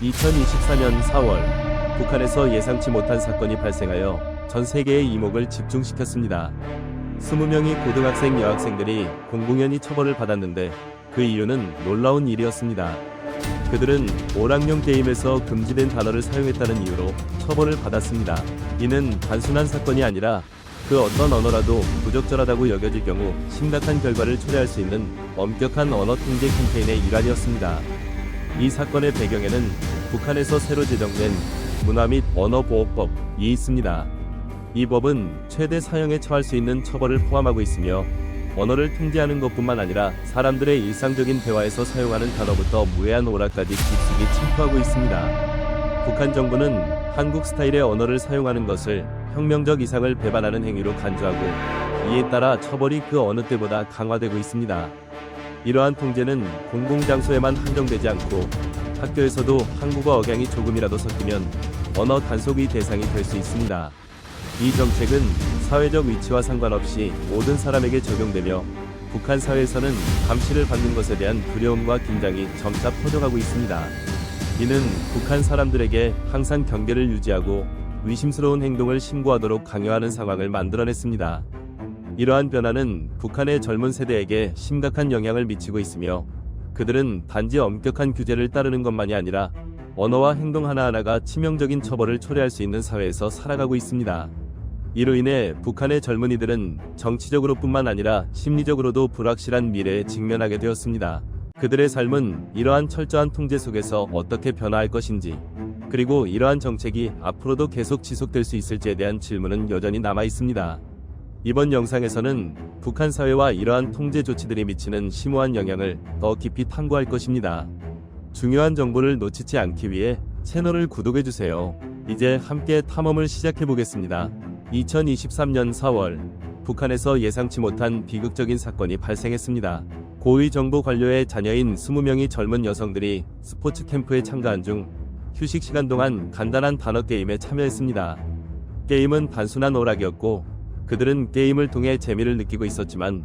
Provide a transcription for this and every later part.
2024년 4월, 북한에서 예상치 못한 사건이 발생하여 전 세계의 이목을 집중시켰습니다. 20명의 고등학생 여학생들이 공공연히 처벌을 받았는데 그 이유는 놀라운 일이었습니다. 그들은 오락용 게임에서 금지된 단어를 사용했다는 이유로 처벌을 받았습니다. 이는 단순한 사건이 아니라 그 어떤 언어라도 부적절하다고 여겨질 경우 심각한 결과를 초래할 수 있는 엄격한 언어 통제 캠페인의 일환이었습니다. 이 사건의 배경에는 북한에서 새로 제정된 문화 및 언어보호법이 있습니다. 이 법은 최대 사형에 처할 수 있는 처벌을 포함하고 있으며 언어를 통제하는 것뿐만 아니라 사람들의 일상적인 대화에서 사용하는 단어부터 무해한 오락까지 깊숙이 침투하고 있습니다. 북한 정부는 한국 스타일의 언어를 사용하는 것을 혁명적 이상을 배반하는 행위로 간주하고 이에 따라 처벌이 그 어느 때보다 강화되고 있습니다. 이러한 통제는 공공장소에만 한정되지 않고 학교에서도 한국어 억양이 조금이라도 섞이면 언어 단속의 대상이 될 수 있습니다. 이 정책은 사회적 위치와 상관없이 모든 사람에게 적용되며 북한 사회에서는 감시를 받는 것에 대한 두려움과 긴장이 점차 퍼져가고 있습니다. 이는 북한 사람들에게 항상 경계를 유지하고 의심스러운 행동을 신고하도록 강요하는 상황을 만들어냈습니다. 이러한 변화는 북한의 젊은 세대에게 심각한 영향을 미치고 있으며 그들은 단지 엄격한 규제를 따르는 것만이 아니라 언어와 행동 하나하나가 치명적인 처벌을 초래할 수 있는 사회에서 살아가고 있습니다. 이로 인해 북한의 젊은이들은 정치적으로뿐만 아니라 심리적으로도 불확실한 미래에 직면하게 되었습니다. 그들의 삶은 이러한 철저한 통제 속에서 어떻게 변화할 것인지, 그리고 이러한 정책이 앞으로도 계속 지속될 수 있을지에 대한 질문은 여전히 남아 있습니다. 이번 영상에서는 북한 사회와 이러한 통제 조치들이 미치는 심오한 영향을 더 깊이 탐구할 것입니다. 중요한 정보를 놓치지 않기 위해 채널을 구독해주세요. 이제 함께 탐험을 시작해보겠습니다. 2023년 4월, 북한에서 예상치 못한 비극적인 사건이 발생했습니다. 고위 정보 관료의 자녀인 20명의 젊은 여성들이 스포츠 캠프에 참가한 중 휴식 시간 동안 간단한 단어 게임에 참여했습니다. 게임은 단순한 오락이었고 그들은 게임을 통해 재미를 느끼고 있었지만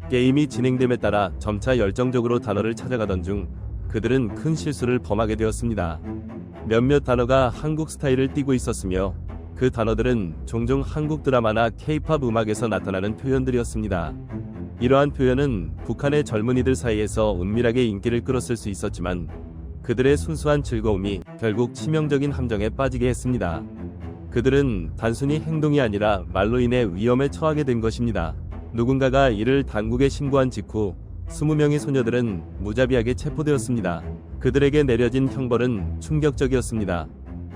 게임이 진행됨에 따라 점차 열정적으로 단어를 찾아가던 중 그들은 큰 실수를 범하게 되었습니다. 몇몇 단어가 한국 스타일을 띠고 있었으며 그 단어들은 종종 한국 드라마나 K-팝 음악에서 나타나는 표현들이었습니다. 이러한 표현은 북한의 젊은이들 사이에서 은밀하게 인기를 끌었을 수 있었지만 그들의 순수한 즐거움이 결국 치명적인 함정에 빠지게 했습니다. 그들은 단순히 행동이 아니라 말로 인해 위험에 처하게 된 것입니다. 누군가가 이를 당국에 신고한 직후 20명의 소녀들은 무자비하게 체포되었습니다. 그들에게 내려진 형벌은 충격적이었습니다.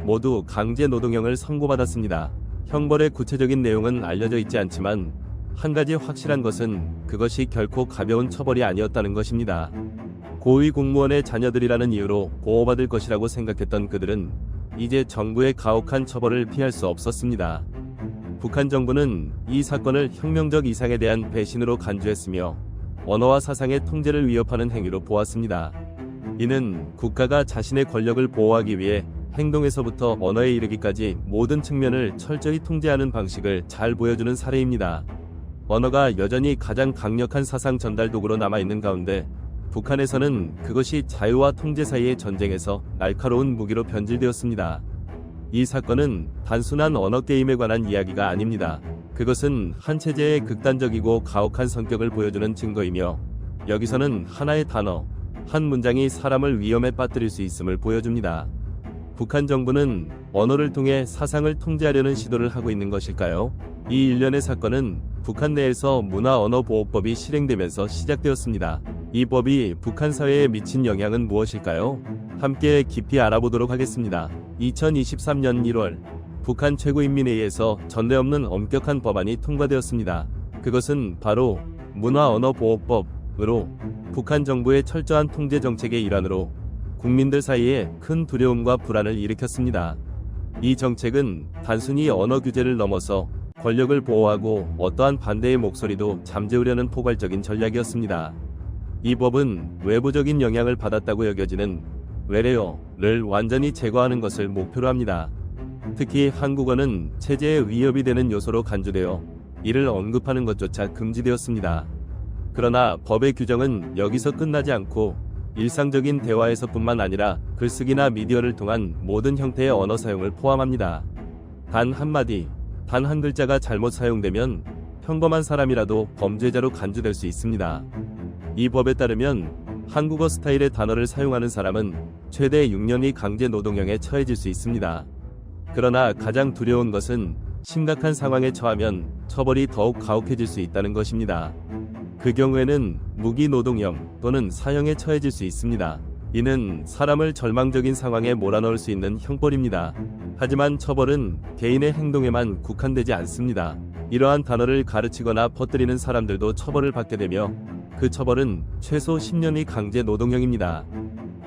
모두 강제 노동형을 선고받았습니다. 형벌의 구체적인 내용은 알려져 있지 않지만 한 가지 확실한 것은 그것이 결코 가벼운 처벌이 아니었다는 것입니다. 고위 공무원의 자녀들이라는 이유로 보호받을 것이라고 생각했던 그들은 이제 정부의 가혹한 처벌을 피할 수 없었습니다. 북한 정부는 이 사건을 혁명적 이상에 대한 배신으로 간주했으며 언어와 사상의 통제를 위협하는 행위로 보았습니다. 이는 국가가 자신의 권력을 보호하기 위해 행동에서부터 언어에 이르기까지 모든 측면을 철저히 통제하는 방식을 잘 보여주는 사례입니다. 언어가 여전히 가장 강력한 사상 전달 도구로 남아있는 가운데 북한에서는 그것이 자유와 통제 사이의 전쟁에서 날카로운 무기로 변질되었습니다. 이 사건은 단순한 언어 게임에 관한 이야기가 아닙니다. 그것은 한 체제의 극단적이고 가혹한 성격을 보여주는 증거이며 여기서는 하나의 단어, 한 문장이 사람을 위험에 빠뜨릴 수 있음을 보여줍니다. 북한 정부는 언어를 통해 사상을 통제하려는 시도를 하고 있는 것일까요? 이 일련의 사건은 북한 내에서 문화언어보호법이 실행되면서 시작되었습니다. 이 법이 북한 사회에 미친 영향은 무엇일까요? 함께 깊이 알아보도록 하겠습니다. 2023년 1월, 북한 최고인민회의에서 전례 없는 엄격한 법안이 통과되었습니다. 그것은 바로 문화언어보호법으로 북한 정부의 철저한 통제 정책의 일환으로 국민들 사이에 큰 두려움과 불안을 일으켰습니다. 이 정책은 단순히 언어 규제를 넘어서 권력을 보호하고 어떠한 반대의 목소리도 잠재우려는 포괄적인 전략이었습니다. 이 법은 외부적인 영향을 받았다고 여겨지는 외래어를 완전히 제거하는 것을 목표로 합니다. 특히 한국어는 체제에 위협이 되는 요소로 간주되어 이를 언급하는 것조차 금지되었습니다. 그러나 법의 규정은 여기서 끝나지 않고 일상적인 대화에서뿐만 아니라 글쓰기나 미디어를 통한 모든 형태의 언어 사용을 포함합니다. 단 한마디, 단 한 글자가 잘못 사용되면 평범한 사람이라도 범죄자로 간주될 수 있습니다. 이 법에 따르면 한국어 스타일의 단어를 사용하는 사람은 최대 6년이 강제 노동형에 처해질 수 있습니다. 그러나 가장 두려운 것은 심각한 상황에 처하면 처벌이 더욱 가혹해질 수 있다는 것입니다. 그 경우에는 무기노동형 또는 사형에 처해질 수 있습니다. 이는 사람을 절망적인 상황에 몰아넣을 수 있는 형벌입니다. 하지만 처벌은 개인의 행동에만 국한되지 않습니다. 이러한 단어를 가르치거나 퍼뜨리는 사람들도 처벌을 받게 되며 그 처벌은 최소 10년의 강제 노동형입니다.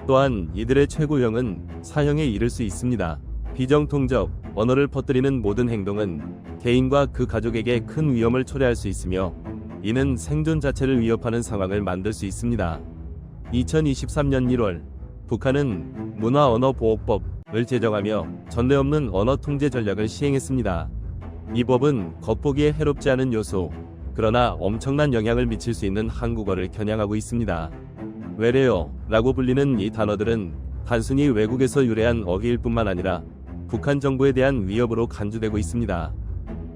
또한 이들의 최고형은 사형에 이를 수 있습니다. 비정통적, 언어를 퍼뜨리는 모든 행동은 개인과 그 가족에게 큰 위험을 초래할 수 있으며 이는 생존 자체를 위협하는 상황을 만들 수 있습니다. 2023년 1월, 북한은 문화언어보호법을 제정하며 전례 없는 언어 통제 전략을 시행했습니다. 이 법은 겉보기에 해롭지 않은 요소, 그러나 엄청난 영향을 미칠 수 있는 한국어를 겨냥하고 있습니다. 외래어라고 불리는 이 단어들은 단순히 외국에서 유래한 어휘일 뿐만 아니라 북한 정부에 대한 위협으로 간주되고 있습니다.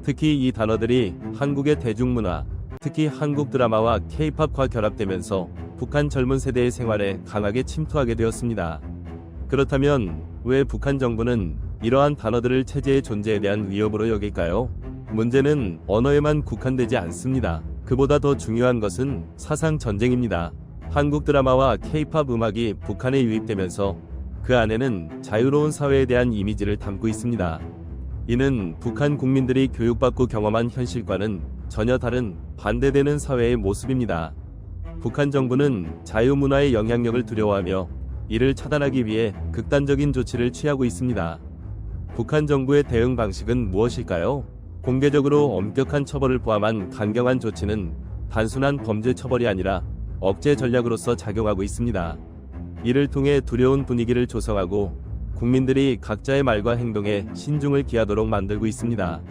특히 이 단어들이 한국의 대중문화, 특히 한국 드라마와 K-팝과 결합되면서 북한 젊은 세대의 생활에 강하게 침투하게 되었습니다. 그렇다면 왜 북한 정부는 이러한 단어들을 체제의 존재에 대한 위협으로 여길까요? 문제는 언어에만 국한되지 않습니다. 그보다 더 중요한 것은 사상 전쟁입니다. 한국 드라마와 K-팝 음악이 북한에 유입되면서 그 안에는 자유로운 사회에 대한 이미지를 담고 있습니다. 이는 북한 국민들이 교육받고 경험한 현실과는 전혀 다른 반대되는 사회의 모습입니다. 북한 정부는 자유문화의 영향력을 두려워하며 이를 차단하기 위해 극단적인 조치를 취하고 있습니다. 북한 정부의 대응 방식은 무엇일까요? 공개적으로 엄격한 처벌을 포함한 강경한 조치는 단순한 범죄 처벌이 아니라 억제 전략으로서 작용하고 있습니다. 이를 통해 두려운 분위기를 조성하고 국민들이 각자의 말과 행동에 신중을 기하도록 만들고 있습니다.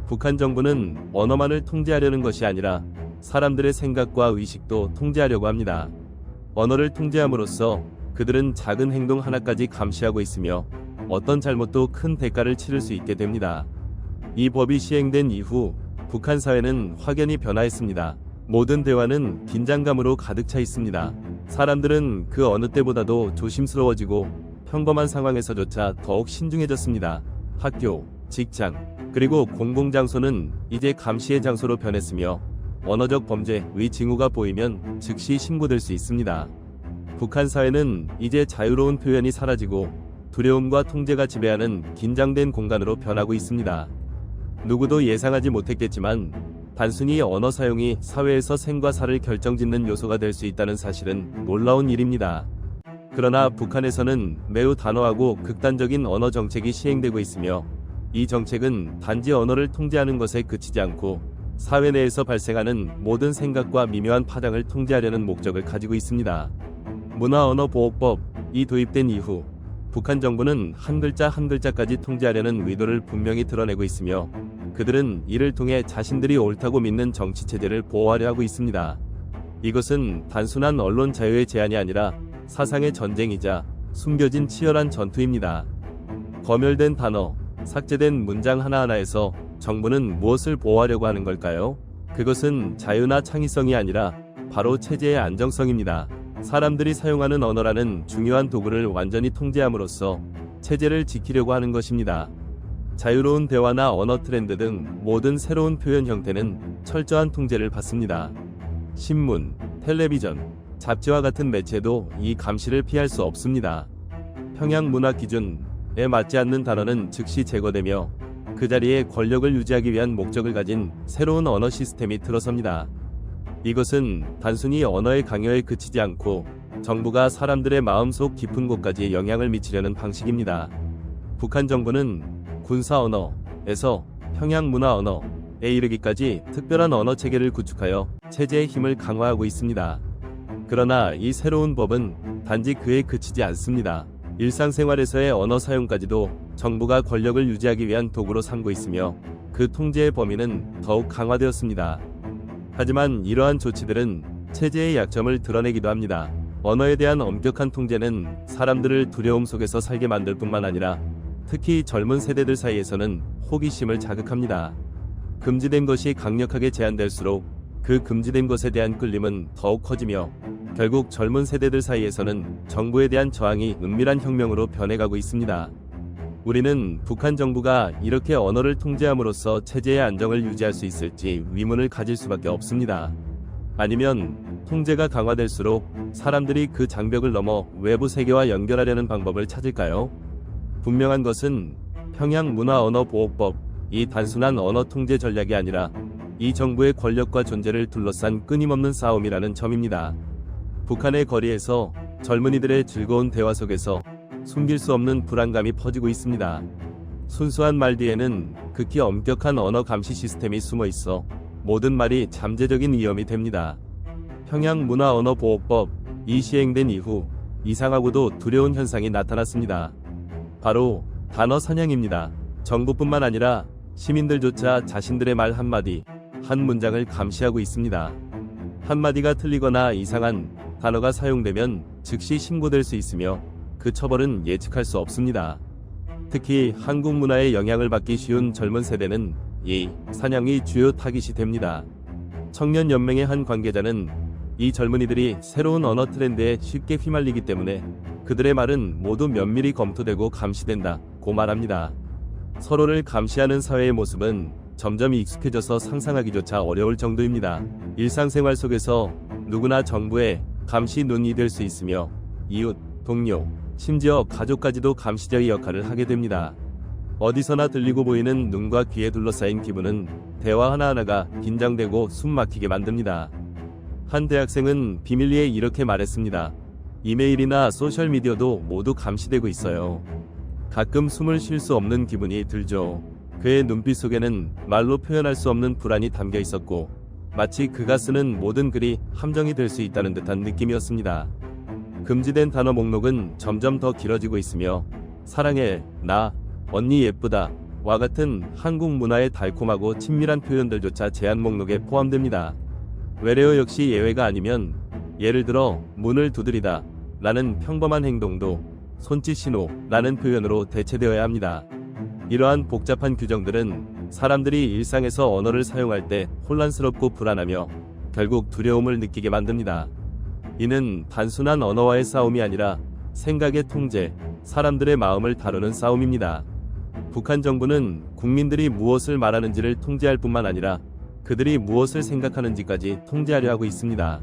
북한 정부는 언어만을 통제하려는 것이 아니라 사람들의 생각과 의식도 통제하려고 합니다. 언어를 통제함으로써 그들은 작은 행동 하나까지 감시하고 있으며 어떤 잘못도 큰 대가를 치를 수 있게 됩니다. 이 법이 시행된 이후 북한 사회는 확연히 변화했습니다. 모든 대화는 긴장감으로 가득 차 있습니다. 사람들은 그 어느 때보다도 조심스러워지고 평범한 상황에서조차 더욱 신중해졌습니다. 학교, 직장, 그리고 공공장소는 이제 감시의 장소로 변했으며 언어적 범죄의 징후가 보이면 즉시 신고될 수 있습니다. 북한 사회는 이제 자유로운 표현이 사라지고 두려움과 통제가 지배하는 긴장된 공간으로 변하고 있습니다. 누구도 예상하지 못했겠지만 단순히 언어 사용이 사회에서 생과 사를 결정짓는 요소가 될 수 있다는 사실은 놀라운 일입니다. 그러나 북한에서는 매우 단호하고 극단적인 언어 정책이 시행되고 있으며 이 정책은 단지 언어를 통제하는 것에 그치지 않고 사회 내에서 발생하는 모든 생각과 미묘한 파장을 통제하려는 목적을 가지고 있습니다. 문화언어보호법이 도입된 이후 북한 정부는 한 글자 한 글자까지 통제하려는 의도를 분명히 드러내고 있으며 그들은 이를 통해 자신들이 옳다고 믿는 정치체제를 보호하려 하고 있습니다. 이것은 단순한 언론 자유의 제한이 아니라 사상의 전쟁이자 숨겨진 치열한 전투입니다. 검열된 단어, 삭제된 문장 하나하나에서 정부는 무엇을 보호하려고 하는 걸까요? 그것은 자유나 창의성이 아니라 바로 체제의 안정성입니다. 사람들이 사용하는 언어라는 중요한 도구를 완전히 통제함으로써 체제를 지키려고 하는 것입니다. 자유로운 대화나 언어 트렌드 등 모든 새로운 표현 형태는 철저한 통제를 받습니다. 신문, 텔레비전, 잡지와 같은 매체도 이 감시를 피할 수 없습니다. 평양 문화 기준에 맞지 않는 단어는 즉시 제거되며 그 자리에 권력을 유지하기 위한 목적을 가진 새로운 언어 시스템이 들어섭니다. 이것은 단순히 언어의 강요에 그치지 않고 정부가 사람들의 마음속 깊은 곳까지 영향을 미치려는 방식입니다. 북한 정부는 군사 언어에서 평양 문화 언어에 이르기까지 특별한 언어 체계를 구축하여 체제의 힘을 강화하고 있습니다. 그러나 이 새로운 법은 단지 그에 그치지 않습니다. 일상생활에서의 언어 사용까지도 정부가 권력을 유지하기 위한 도구로 삼고 있으며 그 통제의 범위는 더욱 강화되었습니다. 하지만 이러한 조치들은 체제의 약점을 드러내기도 합니다. 언어에 대한 엄격한 통제는 사람들을 두려움 속에서 살게 만들 뿐만 아니라 특히 젊은 세대들 사이에서는 호기심을 자극합니다. 금지된 것이 강력하게 제한될수록 그 금지된 것에 대한 끌림은 더욱 커지며 결국 젊은 세대들 사이에서는 정부에 대한 저항이 은밀한 혁명으로 변해가고 있습니다. 우리는 북한 정부가 이렇게 언어를 통제함으로써 체제의 안정을 유지할 수 있을지 의문을 가질 수밖에 없습니다. 아니면 통제가 강화될수록 사람들이 그 장벽을 넘어 외부 세계와 연결하려는 방법을 찾을까요? 분명한 것은 평양문화언어보호법, 이 단순한 언어 통제 전략이 아니라 이 정부의 권력과 존재를 둘러싼 끊임없는 싸움이라는 점입니다. 북한의 거리에서 젊은이들의 즐거운 대화 속에서 숨길 수 없는 불안감이 퍼지고 있습니다. 순수한 말 뒤에는 극히 엄격한 언어 감시 시스템이 숨어 있어 모든 말이 잠재적인 위험이 됩니다. 평양문화언어보호법이 시행된 이후 이상하고도 두려운 현상이 나타났습니다. 바로 단어 사냥입니다. 정부뿐만 아니라 시민들조차 자신들의 말 한마디, 한 문장을 감시하고 있습니다. 한마디가 틀리거나 이상한 단어가 사용되면 즉시 신고될 수 있으며 그 처벌은 예측할 수 없습니다. 특히 한국 문화에 영향을 받기 쉬운 젊은 세대는 이 사냥이 주요 타깃이 됩니다. 청년연맹의 한 관계자는 이 젊은이들이 새로운 언어 트렌드에 쉽게 휘말리기 때문에 그들의 말은 모두 면밀히 검토되고 감시된다고 말합니다. 서로를 감시하는 사회의 모습은 점점 익숙해져서 상상하기조차 어려울 정도입니다. 일상생활 속에서 누구나 정부의 감시 눈이 될 수 있으며 이웃, 동료, 심지어 가족까지도 감시자의 역할을 하게 됩니다. 어디서나 들리고 보이는 눈과 귀에 둘러싸인 기분은 대화 하나하나가 긴장되고 숨 막히게 만듭니다. 한 대학생은 비밀리에 이렇게 말했습니다. 이메일이나 소셜미디어도 모두 감시되고 있어요. 가끔 숨을 쉴 수 없는 기분이 들죠. 그의 눈빛 속에는 말로 표현할 수 없는 불안이 담겨 있었고 마치 그가 쓰는 모든 글이 함정이 될 수 있다는 듯한 느낌이었습니다. 금지된 단어 목록은 점점 더 길어지고 있으며 사랑해, 나, 언니 예쁘다 와 같은 한국 문화의 달콤하고 친밀한 표현들조차 제한 목록에 포함됩니다. 외래어 역시 예외가 아니면 예를 들어 문을 두드리다 라는 평범한 행동도 손짓 신호 라는 표현으로 대체되어야 합니다. 이러한 복잡한 규정들은 사람들이 일상에서 언어를 사용할 때 혼란스럽고 불안하며 결국 두려움을 느끼게 만듭니다. 이는 단순한 언어와의 싸움이 아니라 생각의 통제, 사람들의 마음을 다루는 싸움입니다. 북한 정부는 국민들이 무엇을 말하는지를 통제할 뿐만 아니라 그들이 무엇을 생각하는지까지 통제하려 하고 있습니다.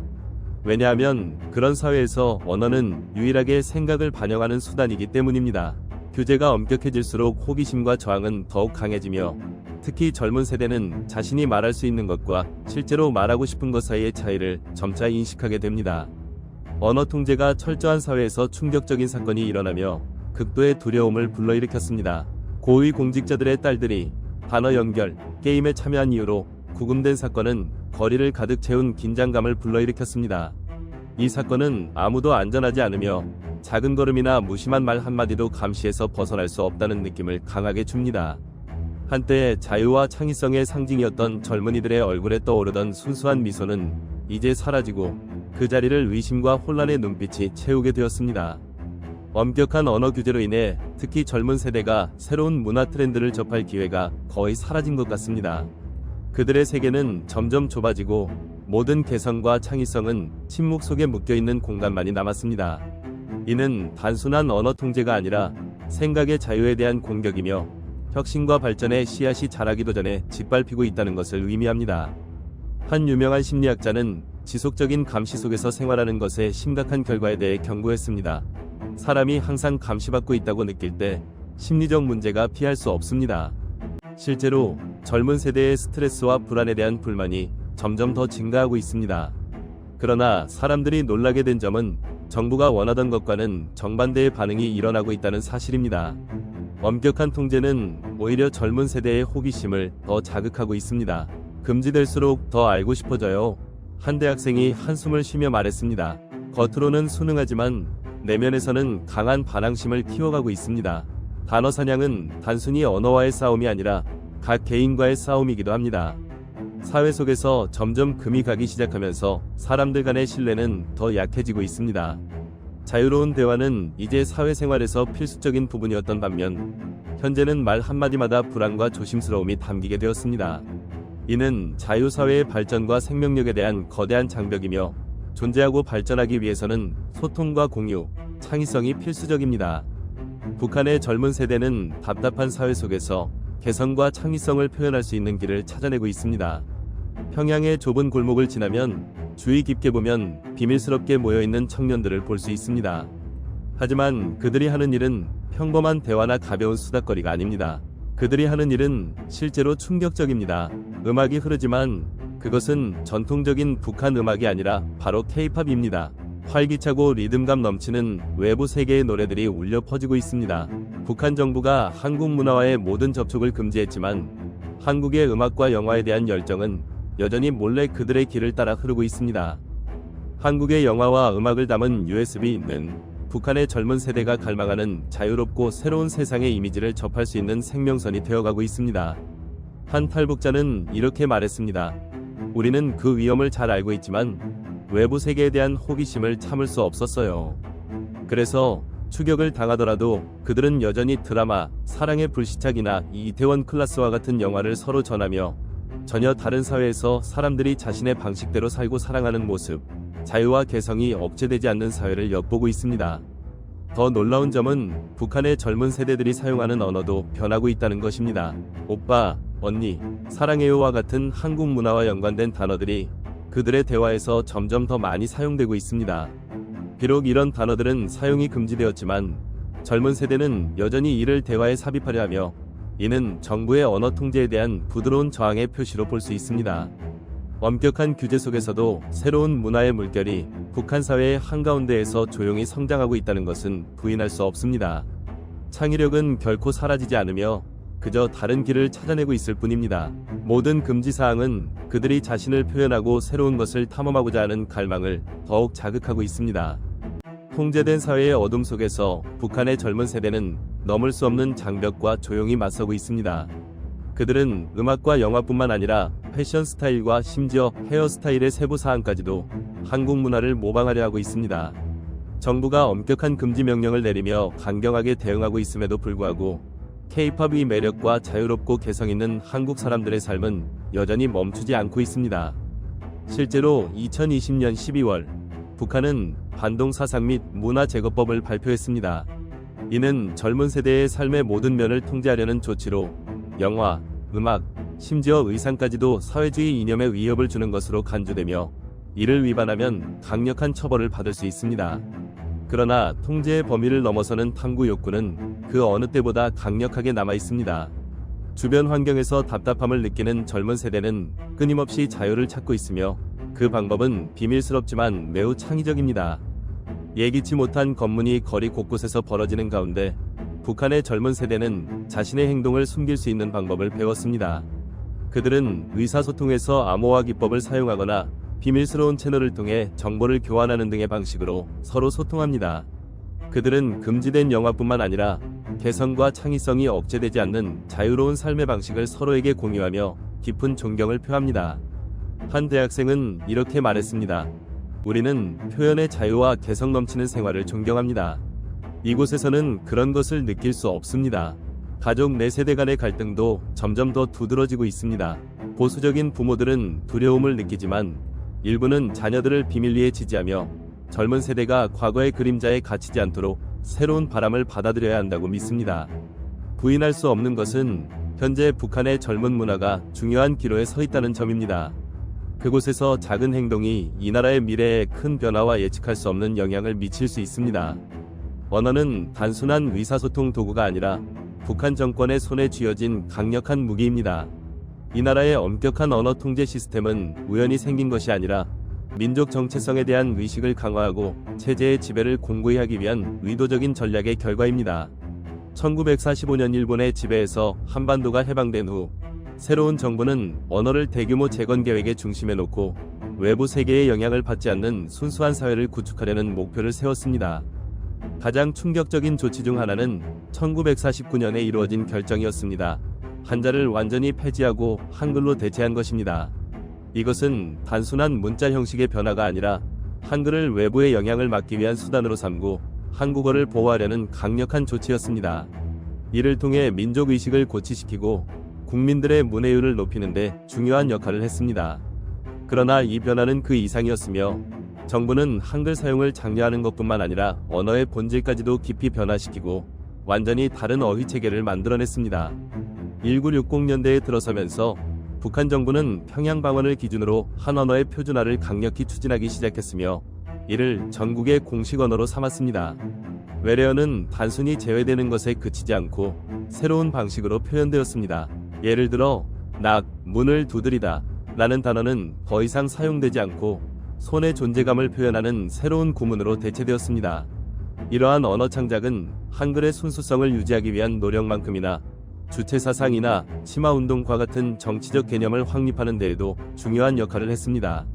왜냐하면 그런 사회에서 언어는 유일하게 생각을 반영하는 수단이기 때문입니다. 규제가 엄격해질수록 호기심과 저항은 더욱 강해지며 특히 젊은 세대는 자신이 말할 수 있는 것과 실제로 말하고 싶은 것 사이의 차이를 점차 인식하게 됩니다. 언어 통제가 철저한 사회에서 충격적인 사건이 일어나며 극도의 두려움을 불러일으켰습니다. 고위 공직자들의 딸들이 단어 연결, 게임에 참여한 이유로 구금된 사건은 거리를 가득 채운 긴장감을 불러일으켰습니다. 이 사건은 아무도 안전하지 않으며 작은 걸음이나 무심한 말 한마디도 감시에서 벗어날 수 없다는 느낌을 강하게 줍니다. 한때 자유와 창의성의 상징이었던 젊은이들의 얼굴에 떠오르던 순수한 미소는 이제 사라지고 그 자리를 의심과 혼란의 눈빛이 채우게 되었습니다. 엄격한 언어 규제로 인해 특히 젊은 세대가 새로운 문화 트렌드를 접할 기회가 거의 사라진 것 같습니다. 그들의 세계는 점점 좁아지고 모든 개성과 창의성은 침묵 속에 묶여있는 공간만이 남았습니다. 이는 단순한 언어 통제가 아니라 생각의 자유에 대한 공격이며 혁신과 발전의 씨앗이 자라기도 전에 짓밟히고 있다는 것을 의미합니다. 한 유명한 심리학자는 지속적인 감시 속에서 생활하는 것의 심각한 결과에 대해 경고했습니다. 사람이 항상 감시받고 있다고 느낄 때 심리적 문제가 피할 수 없습니다. 실제로 젊은 세대의 스트레스와 불안에 대한 불만이 점점 더 증가하고 있습니다. 그러나 사람들이 놀라게 된 점은 정부가 원하던 것과는 정반대의 반응이 일어나고 있다는 사실입니다. 엄격한 통제는 오히려 젊은 세대의 호기심을 더 자극하고 있습니다. 금지될수록 더 알고 싶어져요. 한 대학생이 한숨을 쉬며 말했습니다. 겉으로는 순응하지만 내면에서는 강한 반항심을 키워가고 있습니다. 단어 사냥은 단순히 언어와의 싸움이 아니라 각 개인과의 싸움이기도 합니다. 사회 속에서 점점 금이 가기 시작하면서 사람들 간의 신뢰는 더 약해지고 있습니다. 자유로운 대화는 이제 사회생활에서 필수적인 부분이었던 반면 현재는 말 한마디마다 불안과 조심스러움이 담기게 되었습니다. 이는 자유사회의 발전과 생명력에 대한 거대한 장벽이며 존재하고 발전하기 위해서는 소통과 공유, 창의성이 필수적입니다. 북한의 젊은 세대는 답답한 사회 속에서 개성과 창의성을 표현할 수 있는 길을 찾아내고 있습니다. 평양의 좁은 골목을 지나면 주의 깊게 보면 비밀스럽게 모여있는 청년들을 볼 수 있습니다. 하지만 그들이 하는 일은 평범한 대화나 가벼운 수다거리가 아닙니다. 그들이 하는 일은 실제로 충격적입니다. 음악이 흐르지만 그것은 전통적인 북한 음악이 아니라 바로 K-팝입니다. 활기차고 리듬감 넘치는 외부 세계의 노래들이 울려 퍼지고 있습니다. 북한 정부가 한국 문화와의 모든 접촉을 금지했지만 한국의 음악과 영화에 대한 열정은 여전히 몰래 그들의 길을 따라 흐르고 있습니다. 한국의 영화와 음악을 담은 USB는 북한의 젊은 세대가 갈망하는 자유롭고 새로운 세상의 이미지를 접할 수 있는 생명선이 되어가고 있습니다. 한 탈북자는 이렇게 말했습니다. 우리는 그 위험을 잘 알고 있지만 외부 세계에 대한 호기심을 참을 수 없었어요. 그래서 추격을 당하더라도 그들은 여전히 드라마, 사랑의 불시착이나 이태원 클라스와 같은 영화를 서로 전하며 전혀 다른 사회에서 사람들이 자신의 방식대로 살고 사랑하는 모습, 자유와 개성이 억제되지 않는 사회를 엿보고 있습니다. 더 놀라운 점은 북한의 젊은 세대들이 사용하는 언어도 변하고 있다는 것입니다. 오빠, 언니, 사랑해요와 같은 한국 문화와 연관된 단어들이 그들의 대화에서 점점 더 많이 사용되고 있습니다. 비록 이런 단어들은 사용이 금지되었지만 젊은 세대는 여전히 이를 대화에 삽입하려 하며 이는 정부의 언어 통제에 대한 부드러운 저항의 표시로 볼 수 있습니다. 엄격한 규제 속에서도 새로운 문화의 물결이 북한 사회의 한가운데에서 조용히 성장하고 있다는 것은 부인할 수 없습니다. 창의력은 결코 사라지지 않으며 그저 다른 길을 찾아내고 있을 뿐입니다. 모든 금지사항은 그들이 자신을 표현하고 새로운 것을 탐험하고자 하는 갈망을 더욱 자극하고 있습니다. 통제된 사회의 어둠 속에서 북한의 젊은 세대는 넘을 수 없는 장벽과 조용히 맞서고 있습니다. 그들은 음악과 영화뿐만 아니라 패션 스타일과 심지어 헤어스타일의 세부 사항까지도 한국 문화를 모방하려 하고 있습니다. 정부가 엄격한 금지 명령을 내리며 강경하게 대응하고 있음에도 불구하고 K-팝의 매력과 자유롭고 개성있는 한국 사람들의 삶은 여전히 멈추지 않고 있습니다. 실제로 2020년 12월 북한은 반동 사상 및 문화 제거법을 발표했습니다. 이는 젊은 세대의 삶의 모든 면을 통제하려는 조치로 영화, 음악, 심지어 의상까지도 사회주의 이념에 위협을 주는 것으로 간주되며 이를 위반하면 강력한 처벌을 받을 수 있습니다. 그러나 통제의 범위를 넘어서는 탐구 욕구는 그 어느 때보다 강력하게 남아 있습니다. 주변 환경에서 답답함을 느끼는 젊은 세대는 끊임없이 자유를 찾고 있으며 그 방법은 비밀스럽지만 매우 창의적입니다. 예기치 못한 검문이 거리 곳곳에서 벌어지는 가운데 북한의 젊은 세대는 자신의 행동을 숨길 수 있는 방법을 배웠습니다. 그들은 의사소통에서 암호화 기법을 사용하거나 비밀스러운 채널을 통해 정보를 교환하는 등의 방식으로 서로 소통합니다. 그들은 금지된 영화뿐만 아니라 개성과 창의성이 억제되지 않는 자유로운 삶의 방식을 서로에게 공유하며 깊은 존경을 표합니다. 한 대학생은 이렇게 말했습니다. 우리는 표현의 자유와 개성 넘치는 생활을 존경합니다. 이곳에서는 그런 것을 느낄 수 없습니다. 가족 내 세대 간의 갈등도 점점 더 두드러지고 있습니다. 보수적인 부모들은 두려움을 느끼지만 일부는 자녀들을 비밀리에 지지하며 젊은 세대가 과거의 그림자에 갇히지 않도록 새로운 바람을 받아들여야 한다고 믿습니다. 부인할 수 없는 것은 현재 북한의 젊은 문화가 중요한 기로에 서 있다는 점입니다. 그곳에서 작은 행동이 이 나라의 미래에 큰 변화와 예측할 수 없는 영향을 미칠 수 있습니다. 언어는 단순한 의사소통 도구가 아니라 북한 정권의 손에 쥐어진 강력한 무기입니다. 이 나라의 엄격한 언어 통제 시스템은 우연히 생긴 것이 아니라 민족 정체성에 대한 의식을 강화하고 체제의 지배를 공고히 하기 위한 의도적인 전략의 결과입니다. 1945년 일본의 지배에서 한반도가 해방된 후 새로운 정부는 언어를 대규모 재건 계획의 중심에 놓고 외부 세계의 영향을 받지 않는 순수한 사회를 구축하려는 목표를 세웠습니다. 가장 충격적인 조치 중 하나는 1949년에 이루어진 결정이었습니다. 한자를 완전히 폐지하고 한글로 대체한 것입니다. 이것은 단순한 문자 형식의 변화가 아니라 한글을 외부의 영향을 막기 위한 수단으로 삼고 한국어를 보호하려는 강력한 조치였습니다. 이를 통해 민족의식을 고취시키고 국민들의 문해율을 높이는 데 중요한 역할을 했습니다. 그러나 이 변화는 그 이상이었으며 정부는 한글 사용을 장려하는 것뿐만 아니라 언어의 본질까지도 깊이 변화시키고 완전히 다른 어휘 체계를 만들어냈습니다. 1960년대에 들어서면서 북한 정부는 평양 방언을 기준으로 한 언어의 표준화를 강력히 추진하기 시작했으며 이를 전국의 공식 언어로 삼았습니다. 외래어는 단순히 제외되는 것에 그치지 않고 새로운 방식으로 표현되었습니다. 예를 들어 낙, 문을 두드리다 라는 단어는 더 이상 사용되지 않고 손의 존재감을 표현하는 새로운 구문으로 대체되었습니다. 이러한 언어 창작은 한글의 순수성을 유지하기 위한 노력만큼이나 주체사상이나 치마운동과 같은 정치적 개념을 확립하는 데에도 중요한 역할을 했습니다.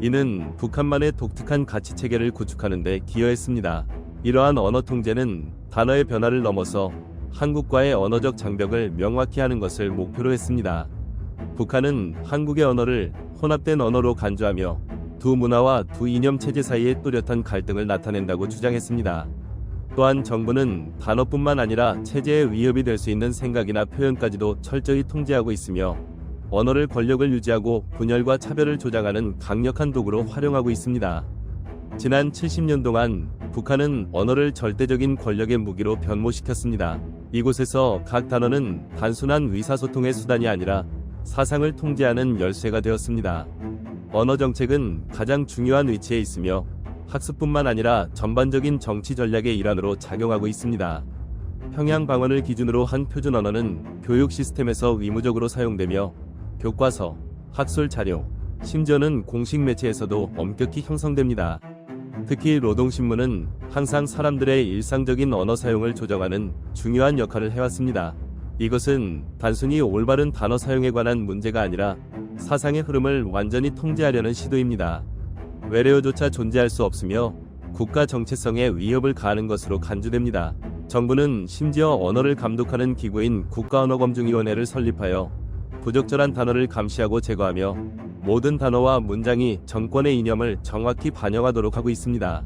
이는 북한만의 독특한 가치체계를 구축하는 데 기여했습니다. 이러한 언어 통제는 단어의 변화를 넘어서 한국과의 언어적 장벽을 명확히 하는 것을 목표로 했습니다. 북한은 한국의 언어를 혼합된 언어로 간주하며 두 문화와 두 이념 체제 사이의 뚜렷한 갈등을 나타낸다고 주장했습니다. 또한 정부는 단어뿐만 아니라 체제에 위협이 될 수 있는 생각이나 표현까지도 철저히 통제하고 있으며 언어를 권력을 유지하고 분열과 차별을 조장하는 강력한 도구로 활용하고 있습니다. 지난 70년 동안 북한은 언어를 절대적인 권력의 무기로 변모시켰습니다. 이곳에서 각 단어는 단순한 의사소통의 수단이 아니라 사상을 통제하는 열쇠가 되었습니다. 언어 정책은 가장 중요한 위치에 있으며 학습뿐만 아니라 전반적인 정치 전략의 일환으로 작용하고 있습니다. 평양 방언을 기준으로 한 표준 언어는 교육 시스템에서 의무적으로 사용되며 교과서, 학술 자료, 심지어는 공식 매체에서도 엄격히 형성됩니다. 특히 노동신문은 항상 사람들의 일상적인 언어 사용을 조정하는 중요한 역할을 해왔습니다. 이것은 단순히 올바른 단어 사용에 관한 문제가 아니라 사상의 흐름을 완전히 통제하려는 시도입니다. 외래어조차 존재할 수 없으며 국가 정체성에 위협을 가하는 것으로 간주됩니다. 정부는 심지어 언어를 감독하는 기구인 국가언어검증위원회를 설립하여 부적절한 단어를 감시하고 제거하며 모든 단어와 문장이 정권의 이념을 정확히 반영하도록 하고 있습니다.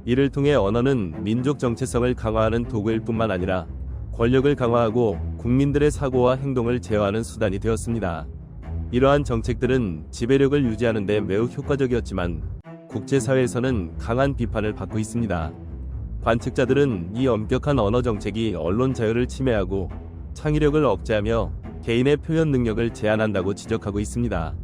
이를 통해 언어는 민족 정체성을 강화하는 도구일 뿐만 아니라 권력을 강화하고 국민들의 사고와 행동을 제어하는 수단이 되었습니다. 이러한 정책들은 지배력을 유지하는 데 매우 효과적이었지만 국제사회에서는 강한 비판을 받고 있습니다. 관측자들은 이 엄격한 언어 정책이 언론 자유를 침해하고 창의력을 억제하며 개인의 표현 능력을 제한한다고 지적하고 있습니다.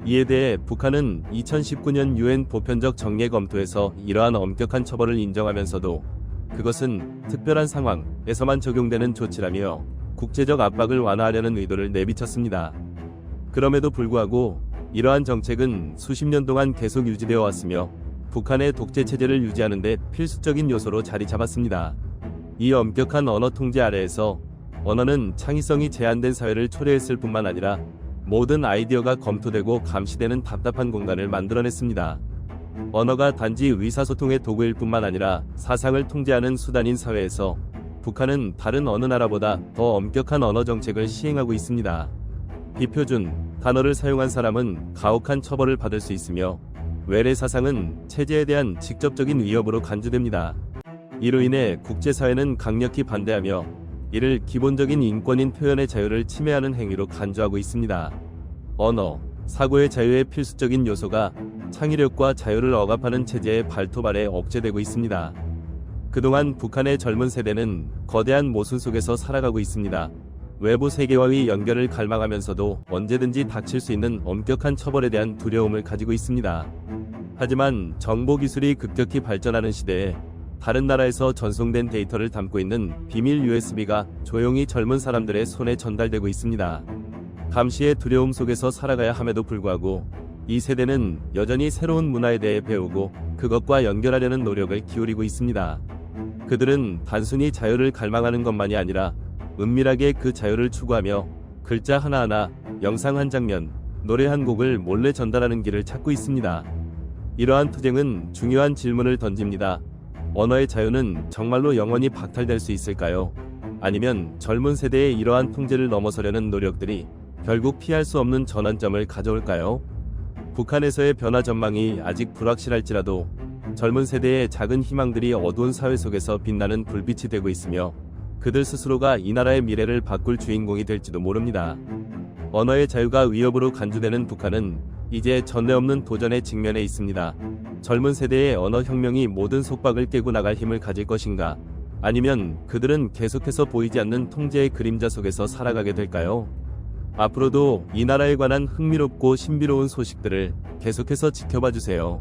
이에 대해 북한은 2019년 UN 보편적 정례 검토에서 이러한 엄격한 처벌을 인정하면서도 그것은 특별한 상황에서만 적용되는 조치라며 국제적 압박을 완화하려는 의도를 내비쳤습니다. 그럼에도 불구하고 이러한 정책은 수십 년 동안 계속 유지되어 왔으며 북한의 독재 체제를 유지하는 데 필수적인 요소로 자리 잡았습니다. 이 엄격한 언어 통제 아래에서 언어는 창의성이 제한된 사회를 초래했을 뿐만 아니라 모든 아이디어가 검토되고 감시되는 답답한 공간을 만들어냈습니다. 언어가 단지 의사소통의 도구일 뿐만 아니라 사상을 통제하는 수단인 사회에서 북한은 다른 어느 나라보다 더 엄격한 언어 정책을 시행하고 있습니다. 비표준 단어를 사용한 사람은 가혹한 처벌을 받을 수 있으며 외래 사상은 체제에 대한 직접적인 위협으로 간주됩니다. 이로 인해 국제사회는 강력히 반대하며 이를 기본적인 인권인 표현의 자유를 침해하는 행위로 간주하고 있습니다. 언어, 사고의 자유의 필수적인 요소가 창의력과 자유를 억압하는 체제의 발톱 아래 억제되고 있습니다. 그동안 북한의 젊은 세대는 거대한 모순 속에서 살아가고 있습니다. 외부 세계와의 연결을 갈망하면서도 언제든지 닥칠 수 있는 엄격한 처벌에 대한 두려움을 가지고 있습니다. 하지만 정보기술이 급격히 발전하는 시대에 다른 나라에서 전송된 데이터를 담고 있는 비밀 USB가 조용히 젊은 사람들의 손에 전달되고 있습니다. 감시의 두려움 속에서 살아가야 함에도 불구하고 이 세대는 여전히 새로운 문화에 대해 배우고 그것과 연결하려는 노력을 기울이고 있습니다. 그들은 단순히 자유를 갈망하는 것만이 아니라 은밀하게 그 자유를 추구하며 글자 하나하나, 영상 한 장면, 노래 한 곡을 몰래 전달하는 길을 찾고 있습니다. 이러한 투쟁은 중요한 질문을 던집니다. 언어의 자유는 정말로 영원히 박탈될 수 있을까요? 아니면 젊은 세대의 이러한 통제를 넘어서려는 노력들이 결국 피할 수 없는 전환점을 가져올까요? 북한에서의 변화 전망이 아직 불확실할지라도 젊은 세대의 작은 희망들이 어두운 사회 속에서 빛나는 불빛이 되고 있으며 그들 스스로가 이 나라의 미래를 바꿀 주인공이 될지도 모릅니다. 언어의 자유가 위협으로 간주되는 북한은 이제 전례 없는 도전에 직면해 있습니다. 젊은 세대의 언어 혁명이 모든 속박을 깨고 나갈 힘을 가질 것인가? 아니면 그들은 계속해서 보이지 않는 통제의 그림자 속에서 살아가게 될까요? 앞으로도 이 나라에 관한 흥미롭고 신비로운 소식들을 계속해서 지켜봐 주세요.